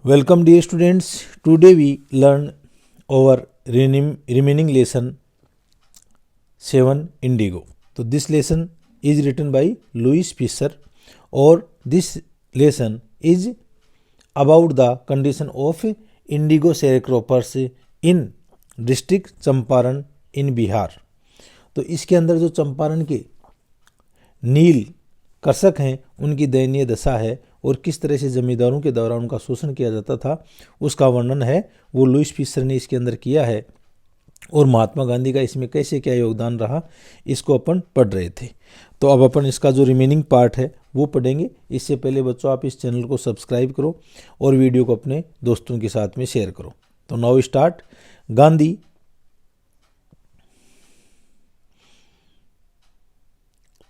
Welcome dear students. Today we learn our remaining lesson 7 Indigo. So this lesson is written by Louis Fisher or this lesson is about the condition of indigo sharecroppers in district Champaran in Bihar. तो इसके अंदर जो चंपारण के नील कृषक हैं उनकी दयनीय दशा है और किस तरह से जमींदारों के द्वारा उनका शोषण किया जाता था उसका वर्णन है वो लुईस फिशर ने इसके अंदर किया है। और महात्मा गांधी का इसमें कैसे क्या योगदान रहा इसको अपन पढ़ रहे थे। तो अब अपन इसका जो रिमेनिंग पार्ट है वो पढ़ेंगे। इससे पहले बच्चों आप इस चैनल को सब्सक्राइब करो और वीडियो को अपने दोस्तों के साथ में शेयर करो। तो नाउ स्टार्ट। गांधी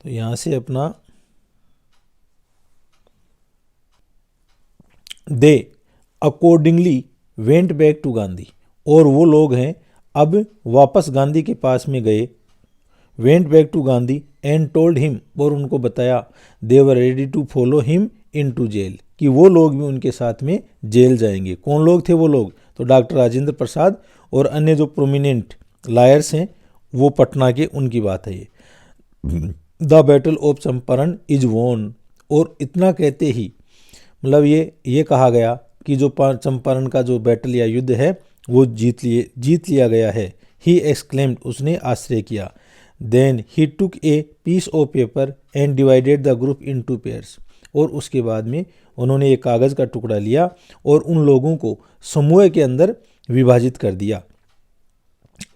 तो यहाँ से अपना they accordingly went back to Gandhi और वो लोग हैं अब वापस गांधी के पास में गए। Went back to Gandhi and told him और उनको बताया they were ready to follow him into jail कि वो लोग भी उनके साथ में जेल जाएंगे। कौन लोग थे वो लोग? तो डॉक्टर राजेंद्र प्रसाद और अन्य जो प्रोमिनेंट लायर्स हैं वो पटना के, उनकी बात है ये। The battle of Champaran is won और इतना कहते ही मतलब ये कहा गया कि जो चंपारण का जो बैटल या युद्ध है वो जीत लिया गया है। ही एक्सक्लेम्ड उसने आश्चर्य किया। Then he took a piece of paper and divided the group into pairs और उसके बाद में उन्होंने एक कागज़ का टुकड़ा लिया और उन लोगों को समूह के अंदर विभाजित कर दिया।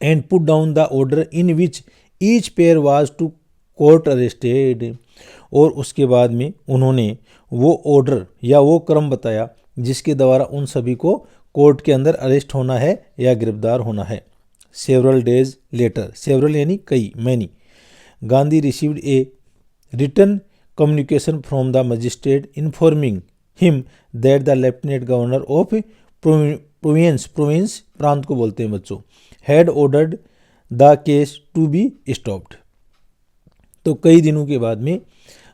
And put down the order in which each pair was to court arrested और उसके बाद में उन्होंने वो ऑर्डर या वो क्रम बताया जिसके द्वारा उन सभी को कोर्ट के अंदर अरेस्ट होना है या गिरफ्तार होना है। सेवरल डेज लेटर, सेवरल यानी कई, many, Gandhi received a written communication from the magistrate informing him that the lieutenant governor of province प्रांत को बोलते हैं बच्चों, had ordered the case to be stopped. तो कई दिनों के बाद में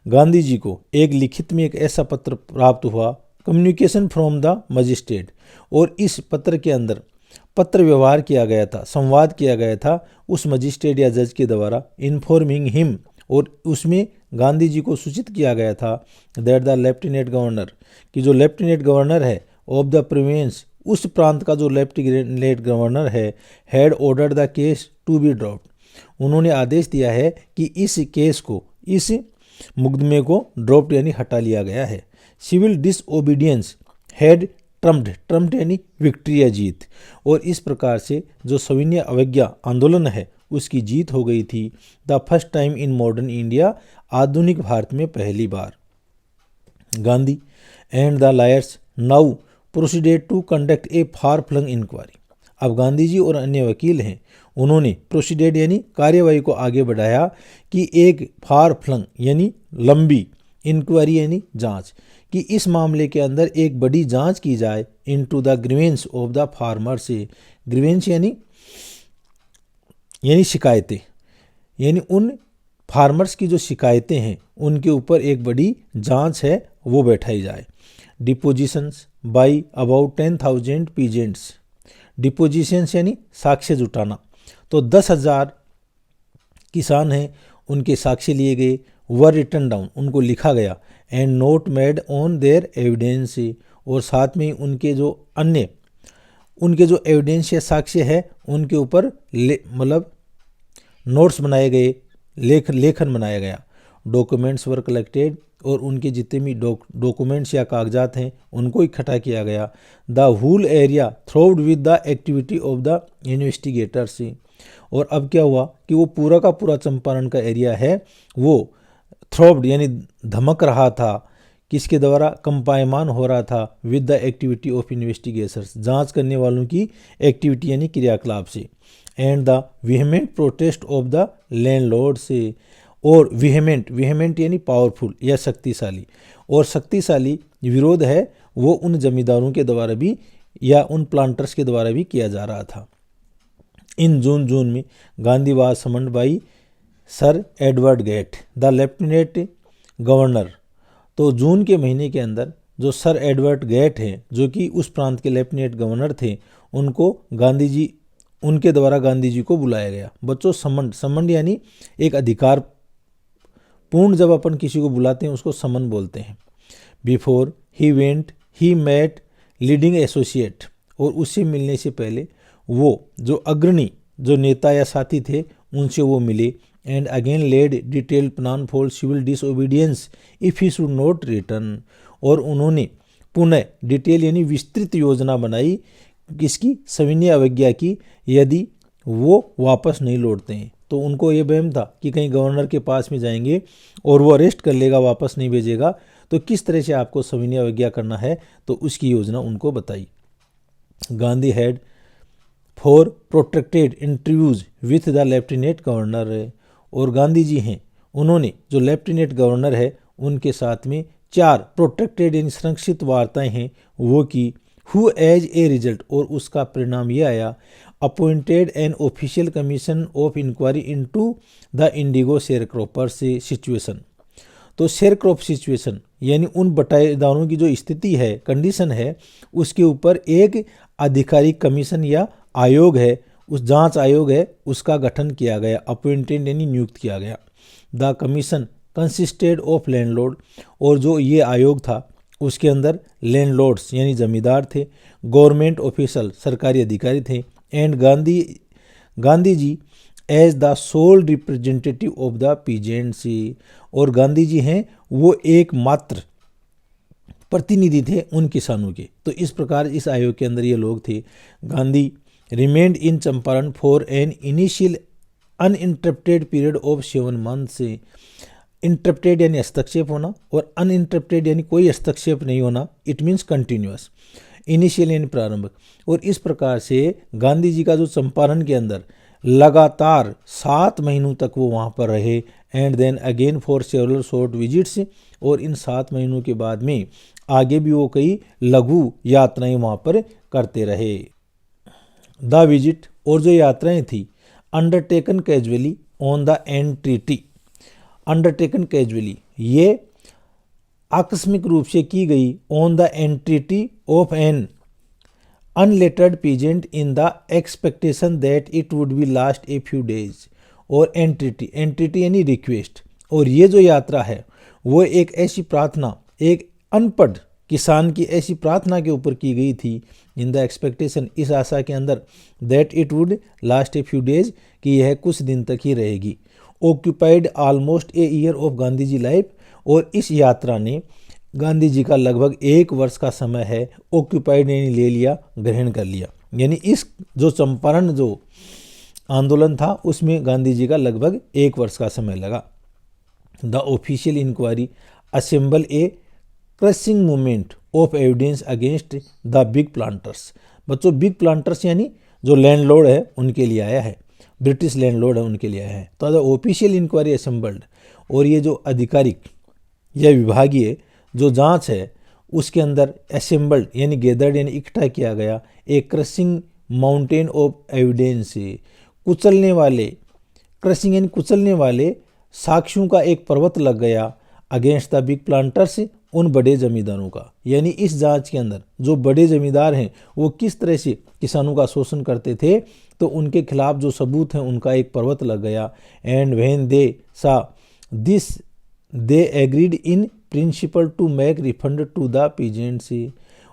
गांधी जी को एक लिखित में एक ऐसा पत्र प्राप्त हुआ, कम्युनिकेशन फ्रॉम द मजिस्ट्रेट, और इस पत्र के अंदर पत्र व्यवहार किया गया था, संवाद किया गया था उस मजिस्ट्रेट या जज के द्वारा, इन्फॉर्मिंग हिम और उसमें गांधी जी को सूचित किया गया था दैट द लेफ्टिनेंट गवर्नर कि जो लेफ्टिनेंट गवर्नर है ऑफ द प्रोविंस, उस प्रांत का जो लेफ्टिनेंट गवर्नर है, had ordered the case to be dropped, उन्होंने आदेश दिया है कि इस केस को, इस मुकदमे को ड्रॉप्ड यानी हटा लिया गया है। सिविल डिसओबीडियंस हैड ट्रम्प्ड यानी विक्ट्री या जीत, और इस प्रकार से जो सविनय अवज्ञा आंदोलन है उसकी जीत हो गई थी। The first time in modern India, आधुनिक भारत में पहली बार। Gandhi and the lawyers now proceeded to conduct a far flung inquiry. अब गांधी जी और अन्य वकील हैं उन्होंने प्रोसीडेड यानी कार्यवाही को आगे बढ़ाया कि एक फार फ्लंग यानी लंबी, इंक्वायरी यानी जांच, कि इस मामले के अंदर एक बड़ी जांच की जाए into the grievance of the farmer से। ग्रीवेंस यानी शिकायतें, यानी उन फार्मर्स की जो शिकायतें हैं उनके ऊपर एक बड़ी जांच है वो बैठाई जाए। Depositions by about 10,000 peasants, depositions यानी साक्ष्य जुटाना, तो 10,000 किसान हैं उनके साक्ष्य लिए गए, वर रिटन डाउन उनको लिखा गया, and note made on their evidence, और साथ में उनके जो एविडेंस या साक्ष्य है उनके ऊपर मतलब नोट्स बनाए गए, लेखन बनाया गया। डॉक्यूमेंट्स वर कलेक्टेड और उनके जितने भी डॉक्यूमेंट्स या कागजात हैं उनको इकट्ठा किया गया। The whole area throbbed with the activity of the investigators, और अब क्या हुआ कि वो पूरा का पूरा चंपारण का एरिया है वो थ्रोव्ड यानी धमक रहा था, किसके द्वारा? कंपायमान हो रहा था with the activity of investigations, जांच करने वालों की एक्टिविटी यानी क्रियाकलाप से। And the vehement protest of the landlord से, और विहेमेंट यानी पावरफुल या शक्तिशाली, और शक्तिशाली विरोध है वो उन जमींदारों के द्वारा भी या उन प्लांटर्स के द्वारा भी किया जा रहा था। इन जून में Gandhi was summoned by sir Edward get the lieutenant governor, तो जून के महीने के अंदर जो सर एडवर्ड गेट हैं, जो कि उस प्रांत के लेफ्टिनेंट गवर्नर थे, उनको उनके द्वारा गांधी जी को बुलाया गया। बच्चों, समन यानी एक अधिकार पूर्ण, जब अपन किसी को बुलाते हैं उसको समन बोलते हैं। Before he went he met leading associate, और उससे मिलने से पहले वो जो अग्रणी जो नेता या साथी थे उनसे वो मिले। And again laid detailed plan for civil disobedience if he should not return, और उन्होंने पुनः डिटेल यानी विस्तृत योजना बनाई किसकी, सविनय अवज्ञा की, यदि वो वापस नहीं लौटते हैं। तो उनको ये वहम था कि कहीं गवर्नर के पास में जाएंगे और वो अरेस्ट कर लेगा, वापस नहीं भेजेगा, तो किस तरह से आपको सविनय अवज्ञा करना है, तो उसकी योजना उनको बताई। Gandhi had 4 protracted interviews with the lieutenant governor, और गांधी जी हैं उन्होंने जो लेफ्टिनेंट गवर्नर है उनके साथ में 4 प्रोट्रैक्टेड यानी संरक्षित वार्ताएं हैं वो की। हु एज ए रिजल्ट, और उसका परिणाम ये आया, appointed an official commission of inquiry into the indigo sharecroppers situation. तो शेयरक्रॉप सिचुएशन यानी उन बटाईदारों की जो स्थिति है, कंडीशन है, उसके ऊपर एक आधिकारिक कमीशन या आयोग है, उस जांच आयोग है, उसका गठन किया गया, अपॉइंटेड यानी नियुक्त किया गया। The commission consisted of landlord, और जो ये आयोग था उसके अंदर लैंडलॉर्ड्स यानी जमींदार थे, गवर्नमेंट ऑफिशियल सरकारी अधिकारी थे, and Gandhi ji as the sole representative of the peasants, और गांधी जी हैं वो एकमात्र प्रतिनिधि थे उन किसानों के। तो इस प्रकार इस आयोग के अंदर ये लोग थे। Gandhi remained in Champaran for an initial uninterrupted period of 7 months. Interrupted यानी हस्तक्षेप होना, और अनइंटरप्टेड यानी कोई हस्तक्षेप नहीं होना, इट मीन्स कंटिन्यूअस। इनिशियल यानी प्रारंभ, और इस प्रकार से गांधी जी का जो चंपारण के अंदर लगातार 7 महीनों तक वो वहाँ पर रहे, and then again for several short visits, और इन 7 महीनों के बाद में आगे भी वो कई लघु यात्राएं वहाँ पर करते रहे। द विजिट, और जो यात्राएं थी, undertaken casually on the entreaty, undertaken casually ये आकस्मिक रूप से की गई on the entreaty of an unlettered peasant in the expectation that it would be last a few days, और एंट्रीटी यानी रिक्वेस्ट, और ये जो यात्रा है वो एक ऐसी प्रार्थना, एक अनपढ़ किसान की ऐसी प्रार्थना के ऊपर की गई थी, इन द एक्सपेक्टेशन इस आशा के अंदर, that it would last a few days कि यह कुछ दिन तक ही रहेगी। Occupied almost a year of Gandhi ji life, और इस यात्रा ने गांधी जी का लगभग 1 वर्ष का समय है ऑक्यूपाइड यानी ले लिया, ग्रहण कर लिया। यानी इस जो चंपारण जो आंदोलन था उसमें गांधी जी का लगभग 1 वर्ष का समय लगा। The official inquiry assemble a crushing movement of evidence against the big planters. बच्चों, बिग प्लांटर्स यानी जो लैंडलॉर्ड है उनके लिए आया है, ब्रिटिश लैंडलॉर्ड है उनके लिए आया है। तो द ऑफिशियल इंक्वायरी असेंबल्ड, और ये जो आधिकारिक या विभागीय जो जांच है उसके अंदर असेंबल्ड यानी गैदर्ड यानी इकट्ठा किया गया, एक क्रशिंग माउंटेन ऑफ एविडेंस, कुचलने वाले, क्रशिंग यानी कुचलने वाले साक्ष्यों का एक पर्वत लग गया, अगेंस्ट द बिग प्लांटर्स, उन बड़े जमींदारों का। यानी इस जांच के अंदर जो बड़े जमींदार हैं वो किस तरह से किसानों का शोषण करते थे, तो उनके खिलाफ जो सबूत हैं उनका एक पर्वत लग गया। And when they saw this they agreed in principle to make refund to the peasants,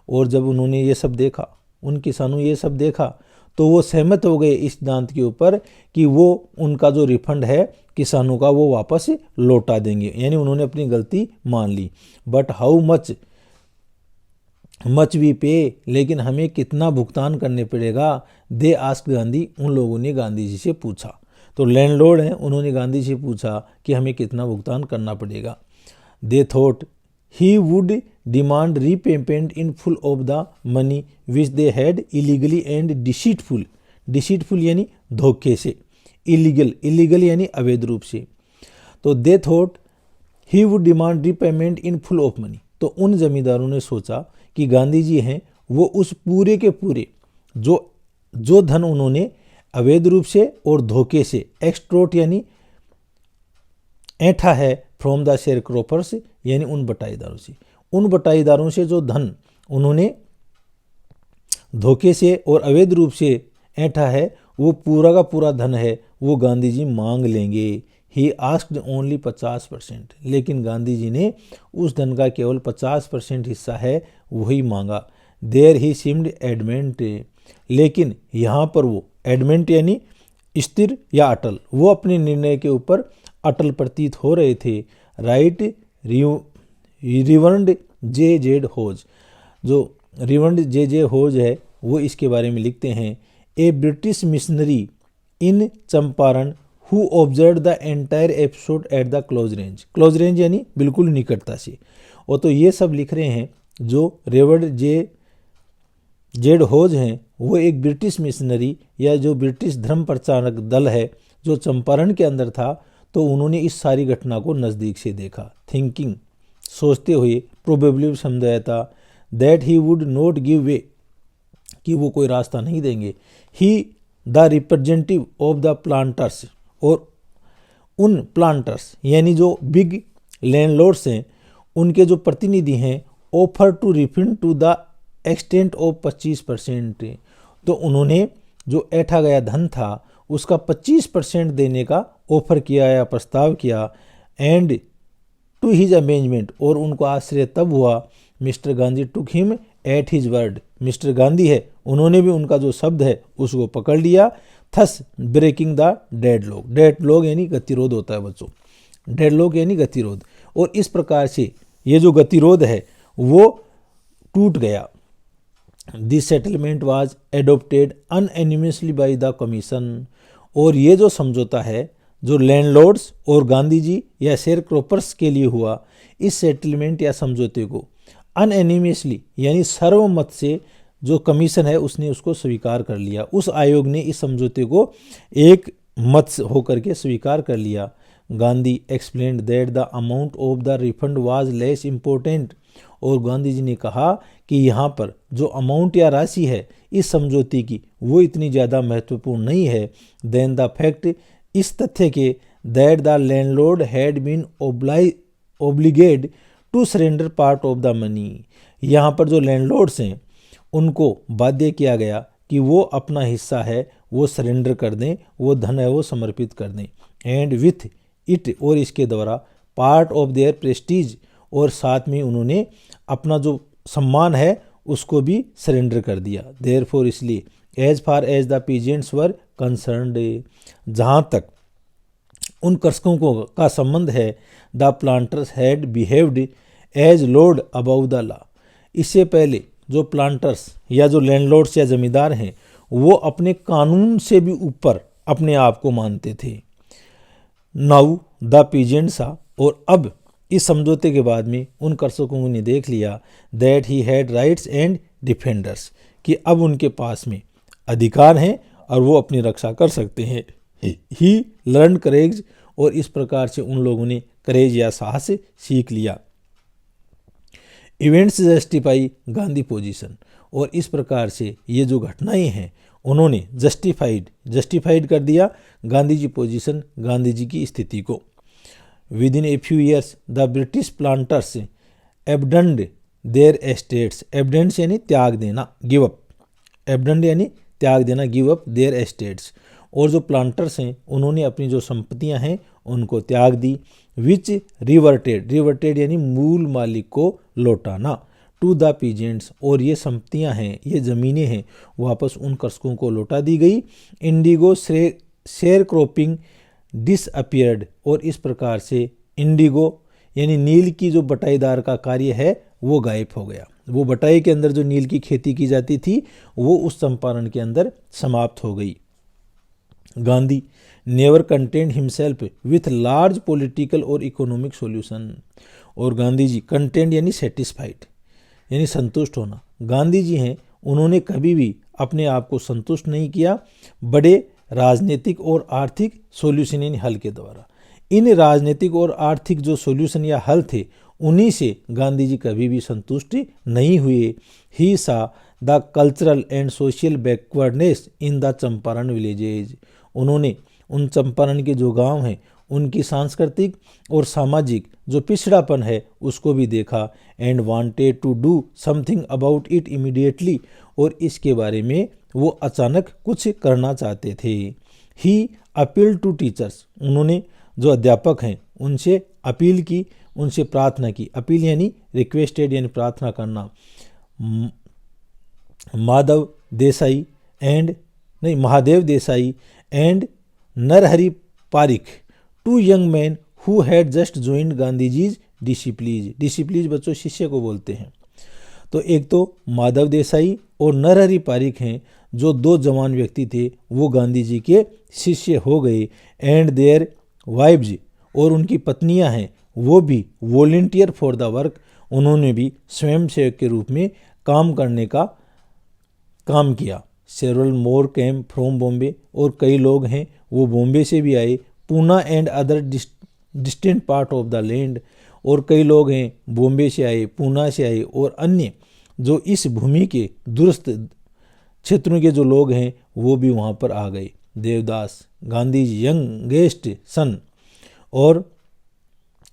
और जब उन्होंने ये सब देखा, उन किसानों ये सब देखा, तो वो सहमत हो गए इस सिद्धांत के ऊपर कि वो उनका जो रिफंड है किसानों का वो वापस लौटा देंगे। यानी उन्होंने अपनी गलती मान ली। बट हाउ मच वी पे, लेकिन हमें कितना भुगतान करने पड़ेगा, दे आस्क गांधी, उन लोगों ने गांधी जी से पूछा। तो लैंडलॉर्ड हैं, उन्होंने गांधी जी से पूछा कि हमें कितना भुगतान करना पड़ेगा। They thought he would demand repayment in full of the money which they had illegally and deceitful यानी धोखे से, इलीगल यानी अवैध रूप से। तो they thought he would demand repayment in full of money, तो उन जमींदारों ने सोचा कि गांधी जी हैं वो उस पूरे के पूरे जो धन उन्होंने अवैध रूप से और धोखे से, एक्सट्रोट यानी ऐंठा है, फ्रॉम द शेयर क्रॉपर्स यानी उन बटाईदारों से, उन बटाईदारों से जो धन उन्होंने धोखे से और अवैध रूप से ऐंठा है, वो पूरा का पूरा धन है वो गांधी जी मांग लेंगे। ही आस्क्ड ओनली 50%, लेकिन गांधी जी ने उस धन का केवल 50% हिस्सा है वही मांगा। देयर ही सीम्ड एडमेंट, लेकिन यहाँ पर वो एडमेंट यानी स्थिर या अटल, वो अपने निर्णय के ऊपर अटल प्रतीत हो रहे थे। राइट रिवर्ड जे होज, जो रिवर्ड जे होज है वो इसके बारे में लिखते हैं, a British missionary in Champaran who observe the entire episode at the close range. Close range यानी बिल्कुल निकटता से। और तो ये सब लिख रहे हैं जो रिवर्ड जेड होज हैं, वो एक ब्रिटिश मिशनरी या जो ब्रिटिश धर्म प्रचारक दल है जो चंपारण के अंदर था, तो उन्होंने इस सारी घटना को नज़दीक से देखा। थिंकिंग, सोचते हुए, प्रोबेबली समझाया था, that he would not give way, कि वो कोई रास्ता नहीं देंगे। He the representative of the planters, और उन प्लांटर्स यानी जो बिग लैंडलॉर्ड्स हैं उनके जो प्रतिनिधि हैं, offer to refund to the extent of 25%, तो उन्होंने जो ऐंठा गया धन था उसका 25% देने का ऑफर किया या प्रस्ताव किया। एंड टू हिज अमेंजमेंट, और उनको आश्चर्य तब हुआ, mister Gandhi took him at his word, mister Gandhi है उन्होंने भी उनका जो शब्द है उसको पकड़ लिया। Thus breaking the deadlock, deadlock यानी गतिरोध होता है बच्चों, डेडलॉक यानी गतिरोध, और इस प्रकार से ये जो गतिरोध है वो टूट गया। This settlement was adopted unanimously by the commission, और ये जो समझौता है जो लैंडलॉर्ड्स और गांधी जी या शेयर क्रॉपर्स के लिए हुआ, इस सेटलमेंट या समझौते को अनएनिमसली यानी सर्वमत से जो कमीशन है उसने उसको स्वीकार कर लिया। उस आयोग ने इस समझौते को एक मत होकर के स्वीकार कर लिया। Gandhi explained that the amount of the refund was less important, और गांधी जी ने कहा कि यहाँ पर जो अमाउंट या राशि है इस समझौते की वो इतनी ज़्यादा महत्वपूर्ण नहीं है देन द फैक्ट, इस तथ्य के, that the landlord had been obliged to surrender part of the money. यहाँ पर जो लैंडलॉर्ड्स हैं उनको बाध्य किया गया कि वो अपना हिस्सा है वो सरेंडर कर दें, वो धन है वो समर्पित कर दें। एंड विथ इट, और इसके द्वारा, पार्ट ऑफ देयर प्रेस्टीज, और साथ में उन्होंने अपना जो सम्मान है उसको भी सरेंडर कर दिया। देयरफॉर, इसलिए, as far as the peasants were concerned, जहाँ तक उन कृषकों को का संबंध है, the planters had behaved as lord above the law, इससे पहले जो प्लांटर्स या जो लैंडलॉर्ड्स या जमींदार हैं वो अपने कानून से भी ऊपर अपने आप को मानते थे। नाउ द पीजेंट्स, और अब इस समझौते के बाद में उन कृषकों ने देख लिया, that he had rights and defenders, कि अब उनके पास में अधिकार हैं और वो अपनी रक्षा कर सकते हैं। ही लर्न करेज, और इस प्रकार से उन लोगों ने करेज या साहस सीख लिया। इवेंट्स जस्टिफाई गांधी पोजीशन, और इस प्रकार से ये जो घटनाएं हैं उन्होंने जस्टिफाइड कर दिया गांधी जी पोजीशन, गांधी जी की स्थिति को। Within a few years the British planters abandoned their estates, abandons यानी त्याग देना, गिव अप, एबडंड यानी त्याग देना, गिव अप देयर एस्टेट्स, और जो प्लांटर्स हैं उन्होंने अपनी जो संपत्तियां हैं उनको त्याग दी। विच रिवर्टेड यानी मूल मालिक को लौटाना, टू द पीजेंट्स, और ये संपत्तियां हैं ये ज़मीनें हैं वापस उन कृषकों को लौटा दी गई। इंडिगो शेयर क्रॉपिंग डिसअपियर्ड, और इस प्रकार से इंडिगो यानी नील की जो बटाईदार का कार्य है वो गायब हो गया। वो बटाई के अंदर जो नील की खेती की जाती थी वो उस चंपारण के अंदर समाप्त हो गई। Gandhi never content himself with large political और इकोनॉमिक सॉल्यूशन, और गांधी जी कंटेंट यानी सेटिस्फाइड यानी संतुष्ट होना, गांधी जी हैं उन्होंने कभी भी अपने आप को संतुष्ट नहीं किया बड़े राजनीतिक और आर्थिक सॉल्यूशन यानी हल के द्वारा। इन राजनीतिक और आर्थिक जो सॉल्यूशन या हल थे उन्हीं से गांधी जी कभी भी संतुष्ट नहीं हुए। ही सा the cultural and social backwardness in the Champaran villages, उन्होंने उन चंपारण के जो गांव हैं उनकी सांस्कृतिक और सामाजिक जो पिछड़ापन है उसको भी देखा, and wanted to do something about it immediately, और इसके बारे में वो अचानक कुछ करना चाहते थे। ही अपील टू टीचर्स, उन्होंने जो अध्यापक हैं उनसे अपील की, उनसे प्रार्थना की। अपील यानी रिक्वेस्टेड यानी प्रार्थना करना। Mahadev Desai and Narhari Parikh, two young man who had just joined Gandhiji's disciples बच्चों शिष्य को बोलते हैं। तो एक तो माधव देसाई और नरहरि पारिख हैं, जो दो जवान व्यक्ति थे, वो गांधी जी के शिष्य हो गए। एंड देयर वाइव्स, और उनकी पत्नियां हैं वो भी वॉलेंटियर फॉर द वर्क, उन्होंने भी स्वयंसेवक के रूप में काम करने का काम किया। Several more came from Bombay, और कई लोग हैं वो बॉम्बे से भी आए। Poona and other distant part of the land, और कई लोग हैं बॉम्बे से आए, पूना से आए, और अन्य जो इस भूमि के दूरस्थ क्षेत्रों के जो लोग हैं वो भी वहाँ पर आ गए। देवदास, गांधी यंगेस्ट सन, और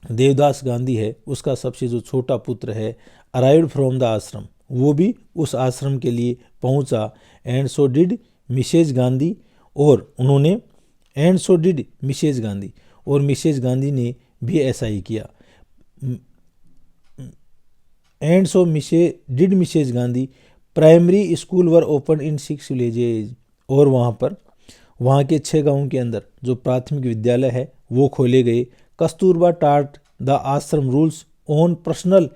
देवदास गांधी है उसका सबसे जो छोटा पुत्र है, अराइव्ड फ्रॉम द आश्रम, वो भी उस आश्रम के लिए पहुंचा। And so did Mrs Gandhi, और उन्होंने and so did Mrs Gandhi, और मिसेज गांधी ने भी ऐसा ही किया। And so did Mrs Gandhi, primary school were open in 6 villages, और वहाँ के 6 गांवों के अंदर जो प्राथमिक विद्यालय है वो खोले गए। कस्तूरबा टाट द आश्रम rules on personal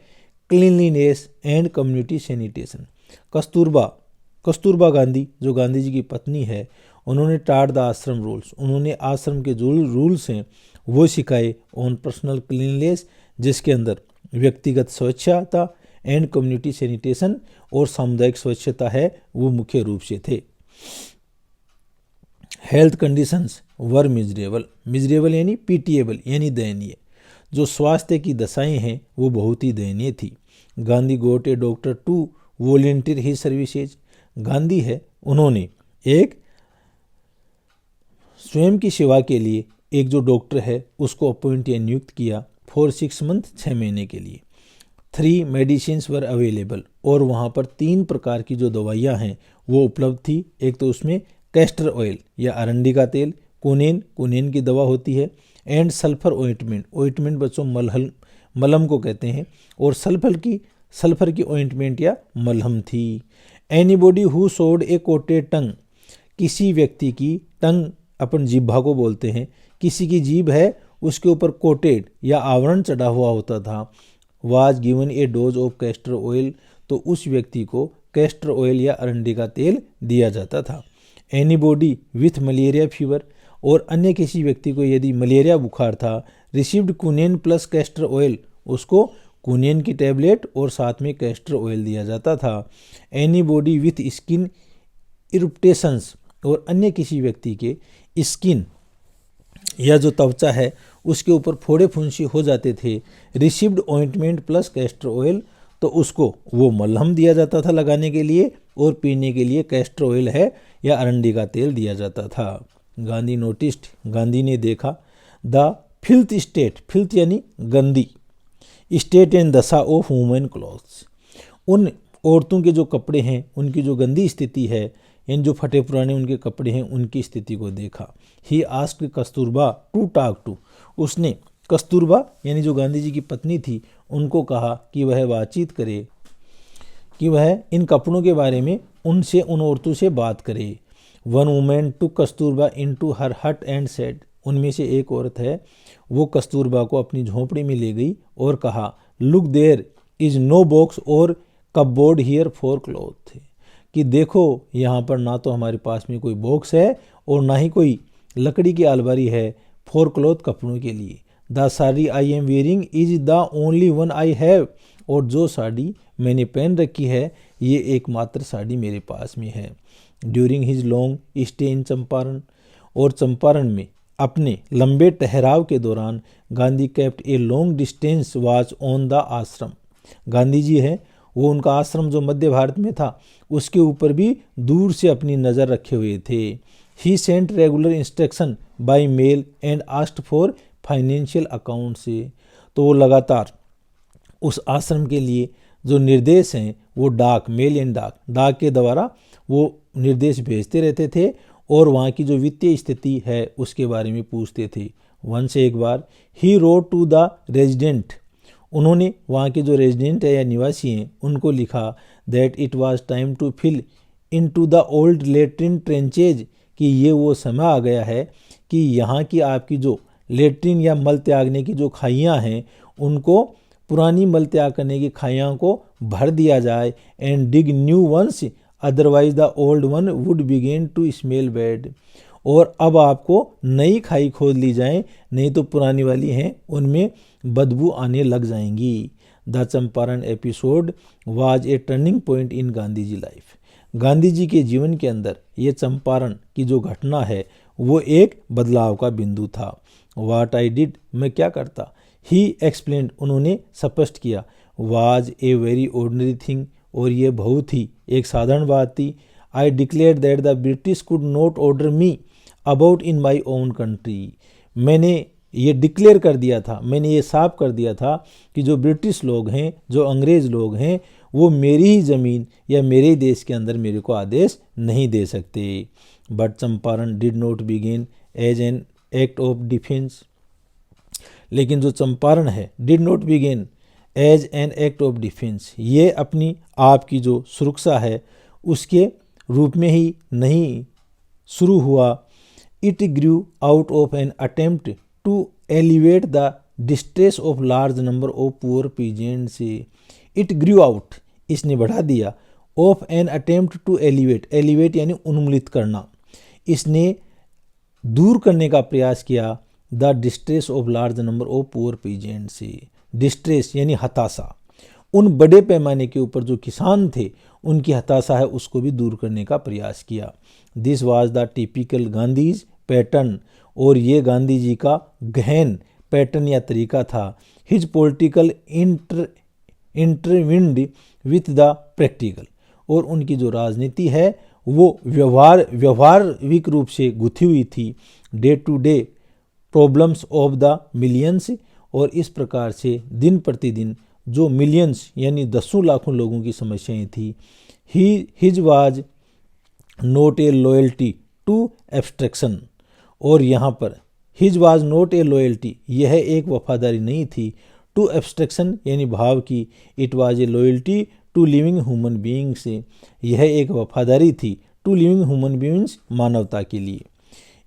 cleanliness and community sanitation. Kasturba Gandhi जो गांधी जी की पत्नी है, उन्होंने टाट द आश्रम रूल्स, उन्होंने आश्रम के जो रूल्स हैं वो सिखाए। ऑन पर्सनल क्लीनलीनेस, जिसके अंदर व्यक्तिगत स्वच्छता एंड कम्युनिटी सैनिटेशन, और सामुदायिक स्वच्छता है वो मुख्य रूप से थे। हेल्थ कंडीशंस वर मिजरेबल यानी पीटिएबल यानी दयनीय, जो स्वास्थ्य की दशाएं हैं वो बहुत ही दयनीय थी। Gandhi got a doctor to volunteer his services, Gandhi है उन्होंने एक स्वयं की सेवा के लिए एक जो डॉक्टर है उसको अपॉइंट या नियुक्त किया फॉर 6 मंथ 6 महीने के लिए। 3 मेडिसिन्स वर अवेलेबल, और वहाँ पर 3 प्रकार की जो दवाइयाँ हैं वो उपलब्ध थी। एक तो उसमें कैस्टर ऑयल या अरंडी का तेल, कुनेन की दवा होती है, एंड सल्फर ऑइंटमेंट बच्चों मलहम को कहते हैं, और सल्फर की ऑइंटमेंट या मलहम थी। Anybody who showed A coated टंग, किसी व्यक्ति की टंग अपन जीभा को बोलते हैं, किसी की जीभ है उसके ऊपर कोटेड या आवरण चढ़ा हुआ होता था। Was given A dose of castor oil, तो उस व्यक्ति को कैस्टर ऑयल या अरंडी का तेल दिया जाता था। एनीबॉडी विथ मलेरिया फीवर, और अन्य किसी व्यक्ति को यदि मलेरिया बुखार था, रिसीव्ड कुनेन प्लस कैस्टर ऑयल, उसको कुनेन की टैबलेट और साथ में कैस्टर ऑयल दिया जाता था। एनीबॉडी विथ स्किन इरिटेशंस, और अन्य किसी व्यक्ति के स्किन या जो त्वचा है उसके ऊपर फोड़े फुंसी हो जाते थे, received ointment plus castor oil, तो उसको वो मलहम दिया जाता था लगाने के लिए, और पीने के लिए कैस्टर ऑयल है या अरंडी का तेल दिया जाता था। गांधी नोटिस्ड, गांधी ने देखा, द फिल्थ स्टेट, फिल्थ यानी गंदी, स्टेट एंड दशा ऑफ वुमेन क्लॉथ्स, उन औरतों के जो कपड़े हैं उनकी जो गंदी स्थिति है, इन जो फटे पुराने उनके कपड़े हैं उनकी स्थिति को देखा। He asked Kasturba to talk to, उसने कस्तूरबा यानी जो गांधी जी की पत्नी थी उनको कहा कि वह बातचीत करे, कि वह इन कपड़ों के बारे में उनसे उन औरतों से बात करे। One women took Kasturba into her hut and said, उनमें से एक औरत है वो कस्तूरबा को अपनी झोंपड़ी में ले गई और कहा, look there is no box or cupboard here for cloth, कि देखो यहाँ पर ना तो हमारे पास में कोई बॉक्स है और ना ही कोई लकड़ी की अलमारी है फॉर क्लॉथ कपड़ों के लिए। The sari I am wearing is the only one I have, और जो साड़ी मैंने पहन रखी है ये एकमात्र साड़ी मेरे पास में है। During his long stay in Champaran, और चंपारण में अपने लंबे ठहराव के दौरान Gandhi kept a long distance watch on the आश्रम, गांधी जी है वो उनका आश्रम जो मध्य भारत में था उसके ऊपर भी दूर से अपनी नज़र रखे हुए थे। He sent regular instruction by mail and asked for financial account से। तो वो लगातार उस आश्रम के लिए जो निर्देश हैं वो डाक, मेल एंड डाक के द्वारा वो निर्देश भेजते रहते थे और वहाँ की जो वित्तीय स्थिति है उसके बारे में पूछते थे। वंस एक बार he wrote to the resident, उन्होंने वहाँ के जो रेजिडेंट है या निवासी हैं उनको लिखा that it was time to fill in to the old latrine trenches, कि ये वो समय आ गया है कि यहाँ की आपकी जो लेट्रिन या मल त्यागने की जो खाइयाँ हैं उनको, पुरानी मल त्याग करने की खाइयाँ को भर दिया जाए and dig new ones otherwise the old one would begin to smell bad, और अब आपको नई खाई खोद ली जाए, नहीं तो पुरानी वाली हैं उनमें बदबू आने लग जाएंगी। The Champaran episode was a turning point in Gandhi ji life, Gandhi ji के जीवन के अंदर ये चंपारण की जो घटना है वो एक बदलाव का बिंदु था। वाट आई डिड, मैं क्या करता, ही एक्सप्लेन्ड, उन्होंने स्पष्ट किया, was a very ordinary thing, और ये बहुत ही एक साधारण बात थी। I declare that the British could not order me about in my own country, मैंने ये डिक्लेयर कर दिया था, मैंने ये साफ कर दिया था कि जो ब्रिटिश लोग हैं, जो अंग्रेज़ लोग हैं, वो मेरी ही ज़मीन या मेरे ही देश के अंदर मेरे को आदेश नहीं दे सकते। But Champaran did not begin as an act of defence, लेकिन जो चंपारण है did not begin as an act of defence, ये अपनी आप की जो सुरक्षा है उसके रूप में ही नहीं शुरू हुआ। It grew out of an attempt to elevate the distress of large number of poor peasants. It grew out, इसने बढ़ा दिया, of an attempt to elevate, elevate यानी उन्मूलित करना, इसने दूर करने का प्रयास किया the distress of large number of poor peasants. Distress यानी हताशा, उन बड़े पैमाने के ऊपर जो किसान थे उनकी हताशा है उसको भी दूर करने का प्रयास किया। This was the typical Gandhi's pattern, और ये गांधी जी का गहन पैटर्न या तरीका था। His political intertwined with the practical, और उनकी जो राजनीति है वो व्यवहारिक रूप से गुथी हुई थी। Day to day problems of the millions, और इस प्रकार से दिन प्रतिदिन जो मिलियंस यानी दसों लाखों लोगों की समस्याएं थी। His was not a loyalty to abstraction, और यहाँ पर his was not a loyalty, यह एक वफादारी नहीं थी, टू एब्स्ट्रैक्शन यानी भाव की, it was a loyalty to living human beings, यह एक वफादारी थी टू लिविंग ह्यूमन बीइंग्स, मानवता के लिए।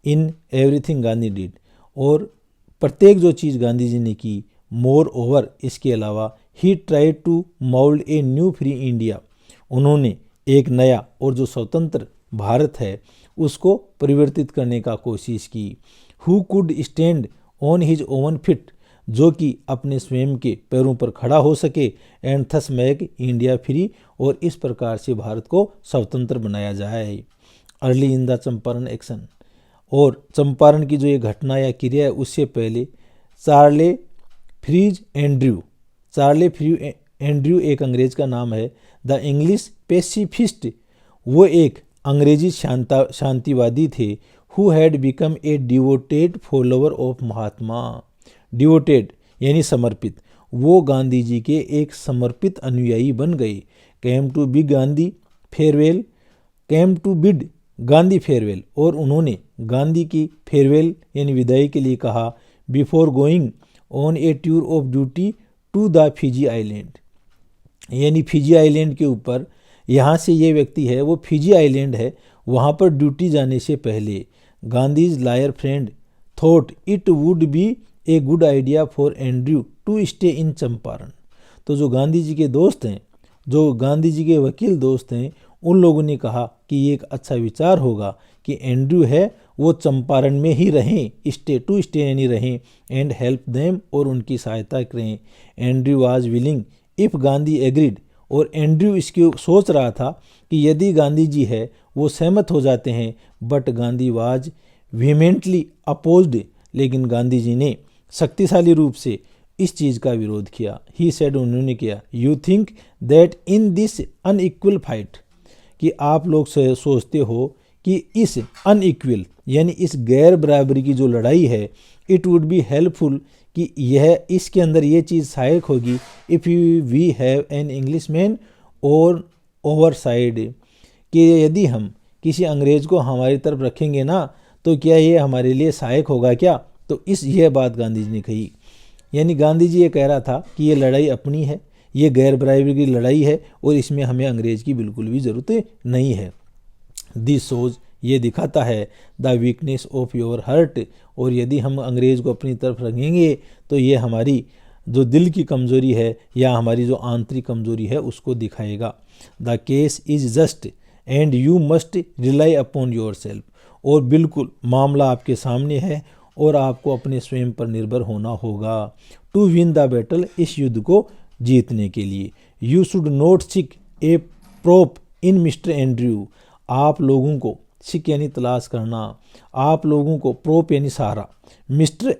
इन एवरीथिंग गांधी डिड, और प्रत्येक जो चीज़ गांधी जी ने की, मोर ओवर इसके अलावा, he tried to mould a new free India, उन्होंने एक नया और जो स्वतंत्र भारत है उसको परिवर्तित करने का कोशिश की। Who could stand on his oven fit, जो कि अपने स्वयं के पैरों पर खड़ा हो सके, and thus make India free, और इस प्रकार से भारत को स्वतंत्र बनाया जाए। Early in the Champaran action, और चंपारण की जो ये घटना या क्रिया है उससे पहले चार्ले फ्रीज एंड्रयू एक अंग्रेज का नाम है। द इंग्लिश पेसिफिस्ट, वो एक अंग्रेजी शांतिवादी थे। Who had become a devoted follower of Mahatma, devoted यानी समर्पित, वो गांधी जी के एक समर्पित अनुयायी बन गए। Came to bid Gandhi farewell, और उन्होंने गांधी की फेयरवेल यानी विदाई के लिए कहा। Before going on a tour of duty to the Fiji island, यानी फिजी आइलैंड के ऊपर, यहाँ से ये व्यक्ति है वो फिजी आइलैंड है, वहाँ पर ड्यूटी जाने से पहले Gandhi's lawyer friend thought it would be a good idea for Andrew to stay in Champaran. तो जो गांधी जी के दोस्त हैं, जो गांधी जी के वकील दोस्त हैं, उन लोगों ने कहा कि ये एक अच्छा विचार होगा कि एंड्रयू है वो चंपारण में ही रहें, स्टे यानी रहें, एंड हेल्प देम, और उनकी सहायता करें। Andrew was willing if Gandhi agreed, और एंड्रयू इसकी सोच रहा था कि यदि गांधी जी है वो सहमत हो जाते हैं। बट गांधी वाज वीमेंटली अपोज्ड, लेकिन गांधी जी ने शक्तिशाली रूप से इस चीज़ का विरोध किया। ही सेड, उन्होंने किया, you think that in this unequal fight, कि आप लोग सोचते हो कि कि इस अनइक्वल यानी इस गैर बराबरी की जो लड़ाई है, इट वुड बी हेल्पफुल कि यह इसके अंदर ये चीज़ सहायक होगी if we have an Englishman on our side, कि यदि हम किसी अंग्रेज को हमारी तरफ रखेंगे ना तो क्या ये हमारे लिए सहायक होगा क्या। तो यह बात गांधी जी ने कही। यानी गांधी जी ये कह रहा था कि ये लड़ाई अपनी है, ये गैर बराबरी की लड़ाई है और इसमें हमें अंग्रेज की बिल्कुल भी ज़रूरत नहीं है। दिस शोज, ये दिखाता है the weakness of your heart, और यदि हम अंग्रेज को अपनी तरफ रखेंगे तो ये हमारी जो दिल की कमज़ोरी है या हमारी जो आंतरिक कमज़ोरी है उसको दिखाएगा। The case is just and you must rely upon your self, और बिल्कुल मामला आपके सामने है और आपको अपने स्वयं पर निर्भर होना होगा। टू विन द बैटल, इस युद्ध को जीतने के लिए। You should not seek A prop in mister Andrew, आप लोगों को, सीक यानी तलाश करना, आप लोगों को, प्रोप यानी सहारा, मिस्टर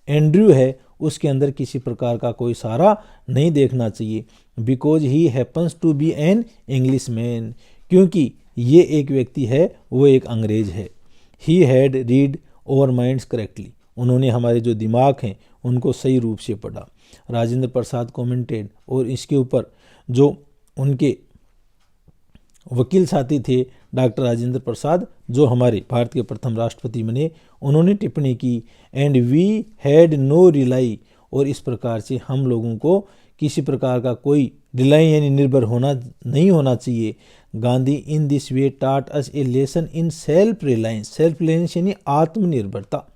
एंड्रयू है उसके अंदर किसी प्रकार का कोई सहारा नहीं देखना चाहिए। Because he happens to be an Englishman, क्योंकि ये एक व्यक्ति है, वो एक अंग्रेज है। He had read our minds correctly, उन्होंने हमारे जो दिमाग हैं उनको सही रूप से पढ़ा। राजेंद्र प्रसाद कमेंटेड, और इसके ऊपर जो उनके वकील साथी थे डॉक्टर राजेंद्र प्रसाद, जो हमारे भारत के प्रथम राष्ट्रपति बने, उन्होंने टिप्पणी की। And we had no rely, और इस प्रकार से हम लोगों को किसी प्रकार का कोई रिलाई यानी निर्भर होना नहीं होना चाहिए। गांधी इन this way taught us a lesson in self reliance, self reliance यानी आत्मनिर्भरता,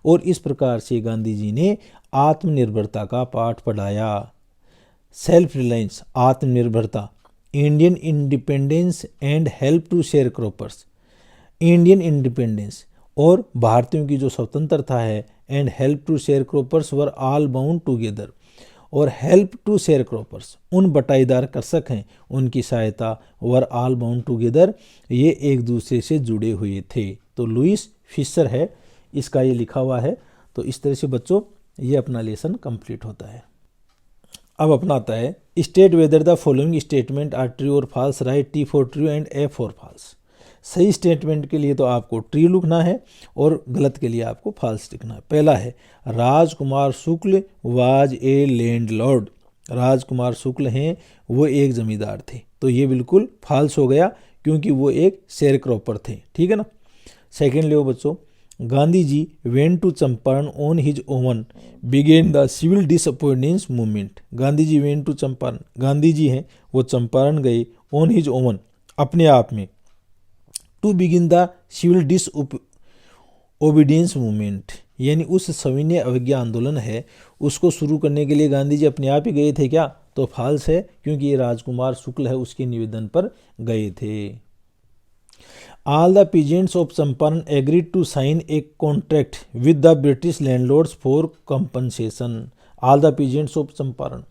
और इस प्रकार से गांधी जी ने आत्मनिर्भरता का पाठ पढ़ाया। सेल्फ रिलायंस, आत्मनिर्भरता, Indian independence and help to sharecroppers, Indian independence और भारतीयों की जो स्वतंत्रता है, and help to sharecroppers were all bound together, और हेल्प टू शेयर क्रॉपर्स, उन बटाईदार कृषक हैं उनकी सहायता, वर ऑल बाउंड टुगेदर, ये एक दूसरे से जुड़े हुए थे। तो लुइस फिशर है इसका ये लिखा हुआ है। तो इस तरह से बच्चों ये अपना लेसन कंप्लीट होता है। अब अपना आता है state whether the following statement are true और false, write T for true and A for false. सही स्टेटमेंट के लिए तो आपको ट्रू लिखना है और गलत के लिए आपको फॉल्स लिखना है। पहला है राजकुमार शुक्ल वाज ए लैंडलॉर्ड, राजकुमार शुक्ल हैं वो एक जमींदार थे, तो ये बिल्कुल फॉल्स हो गया क्योंकि वो एक शेयर क्रॉपर थे, ठीक है ना। सेकेंड ले बच्चों, Gandhi ji went to Champaran on his own began the civil disobedience movement. Gandhi ji went to Champaran, Gandhi ji हैं वो चंपारण गए, ऑन हिज ओवन अपने आप में, to begin the civil disobedience movement यानी उस सविनय अवज्ञा आंदोलन है उसको शुरू करने के लिए गांधी जी अपने आप ही गए थे क्या, तो फॉल्स है क्योंकि ये राजकुमार शुक्ल है उसके निवेदन पर गए थे। All the peasants of Champaran agreed to sign a contract with the British landlords for compensation. All the peasants of Champaran,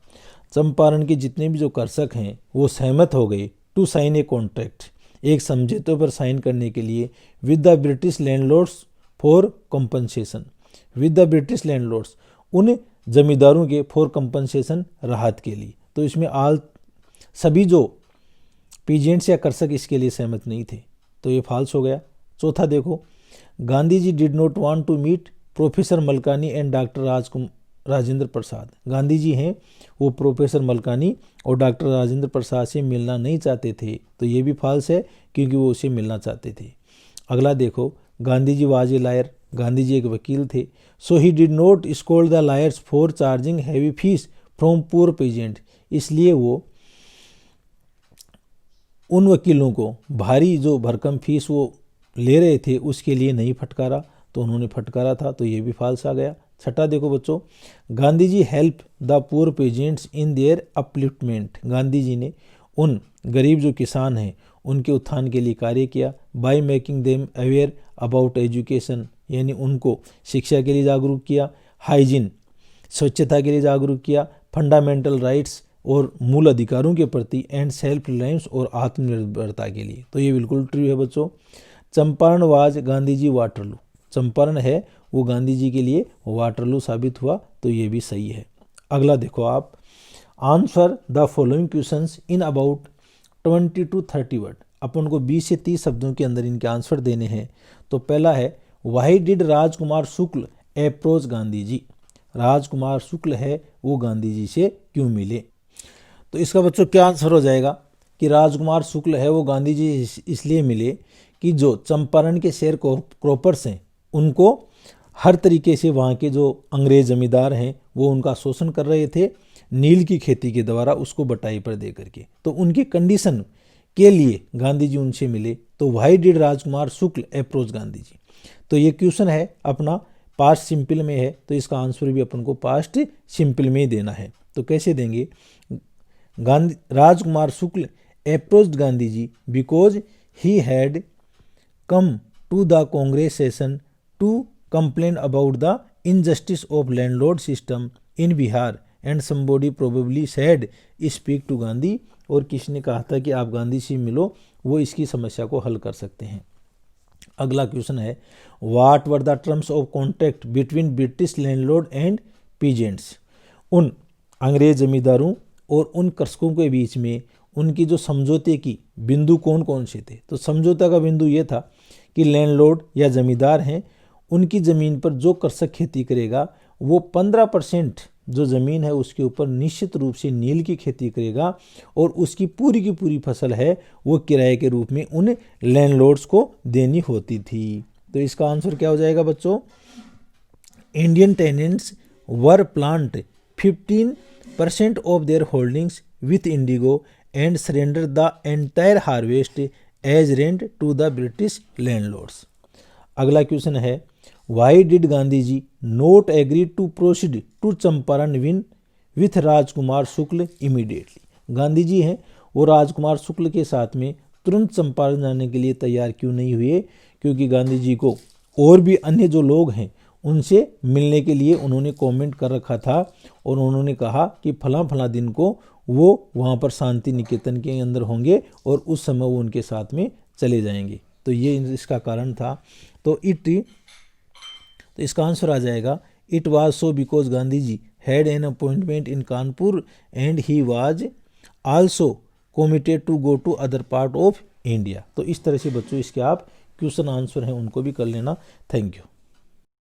Champaran के जितने भी जो कृषक हैं वो सहमत हो गए टू साइन ए कॉन्ट्रैक्ट, एक समझौते पर साइन करने के लिए, with the British landlords for compensation, with the British landlords उन जमींदारों के फॉर कंपनसेशन राहत के लिए। तो इसमें आल सभी जो पीजेंट्स या कृषक इसके लिए सहमत नहीं थे, तो ये फॉल्स हो गया। चौथा देखो, Gandhi ji did not want to meet professor Malkani and doctor Rajendra Prasad. Gandhi ji हैं वो प्रोफेसर मलकानी और डॉक्टर राजेंद्र प्रसाद से मिलना नहीं चाहते थे, तो ये भी फॉल्स है क्योंकि वो उसे मिलना चाहते थे। अगला देखो, Gandhi ji was a lawyer, Gandhi ji एक वकील थे, so he did not scold the lawyers for charging heavy fees from poor peasant, इसलिए वो उन वकीलों को भारी जो भरकम फीस वो ले रहे थे उसके लिए नहीं फटकारा, तो उन्होंने फटकारा था, तो ये भी फॉल्स आ गया। छठा देखो बच्चों, Gandhi ji help the poor peasants in their upliftment, Gandhi ji ने उन गरीब जो किसान हैं उनके उत्थान के लिए कार्य किया, by making them aware about education, यानी उनको शिक्षा के लिए जागरूक किया, हाइजीन स्वच्छता के लिए जागरूक किया, फंडामेंटल राइट्स और मूल अधिकारों के प्रति, एंड सेल्फ रिलायंस और आत्मनिर्भरता के लिए। तो ये बिल्कुल ट्रू है बच्चों। चंपारण वाज गांधी जी वाटरलू, चंपारण है वो गांधी जी के लिए वाटरलू साबित हुआ, तो ये भी सही है। अगला देखो आप, answer the following questions in about 20 to 30 word, अपन को 20 से 30 शब्दों के अंदर इनके आंसर देने हैं। तो पहला है, why did Rajkumar Shukla approach Gandhi ji. Rajkumar Shukla है वो गांधी जी से क्यों मिले। तो इसका बच्चों क्या आंसर हो जाएगा कि राजकुमार शुक्ल है वो गांधी जी इसलिए मिले कि जो चंपारण के शेयर क्रॉपर्स हैं उनको हर तरीके से वहाँ के जो अंग्रेज जमींदार हैं वो उनका शोषण कर रहे थे नील की खेती के द्वारा, उसको बटाई पर दे करके। तो उनकी कंडीशन के लिए गांधी जी उनसे मिले। तो why did Rajkumar Shukla approach Gandhi ji. तो ये क्वेश्चन है अपना पास्ट सिंपल में है, तो इसका आंसर भी अपन को पास्ट सिंपल में ही देना है। तो कैसे देंगे, Rajkumar Shukla approached Gandhi ji because he had come to the Congress session to complain about the injustice of landlord system in Bihar and somebody probably said speak to Gandhi। और किसने कहा था कि आप गांधी से मिलो, वो इसकी समस्या को हल कर सकते हैं। अगला क्वेश्चन है, what were the terms of contract between British landlord and peasants. उन अंग्रेज जमींदारों और उन कृषकों के बीच में उनकी जो समझौते की बिंदु कौन कौन से थे। तो समझौता का बिंदु ये था कि लैंडलॉर्ड या जमींदार हैं उनकी ज़मीन पर जो कृषक खेती करेगा वो 15% जो ज़मीन है उसके ऊपर निश्चित रूप से नील की खेती करेगा और उसकी पूरी की पूरी फसल है वो किराए के रूप में उन लैंडलॉर्ड्स को देनी होती थी। तो इसका आंसर क्या हो जाएगा बच्चों, Indian tenants were plant 15% of their holdings with indigo and surrender the entire harvest as rent to the British landlords. अगला क्वेश्चन है, why did Gandhi ji not agree to proceed to Champaran with Rajkumar Shukla immediately. Gandhi ji हैं वो राजकुमार शुक्ल के साथ में तुरंत चंपारण जाने के लिए तैयार क्यों नहीं हुए, क्योंकि गांधी जी को और भी अन्य जो लोग हैं उनसे मिलने के लिए उन्होंने कमेंट कर रखा था और उन्होंने कहा कि फला दिन को वो वहाँ पर शांति निकेतन के अंदर होंगे और उस समय वो उनके साथ में चले जाएंगे। तो ये इसका कारण था। तो इसका आंसर आ जाएगा, it was so because Gandhi ji had an appointment in Kanpur and he was also committed to go to other part of India. तो इस तरह से बच्चों इसके आप क्वेश्चन आंसर हैं उनको भी कर लेना। Thank you.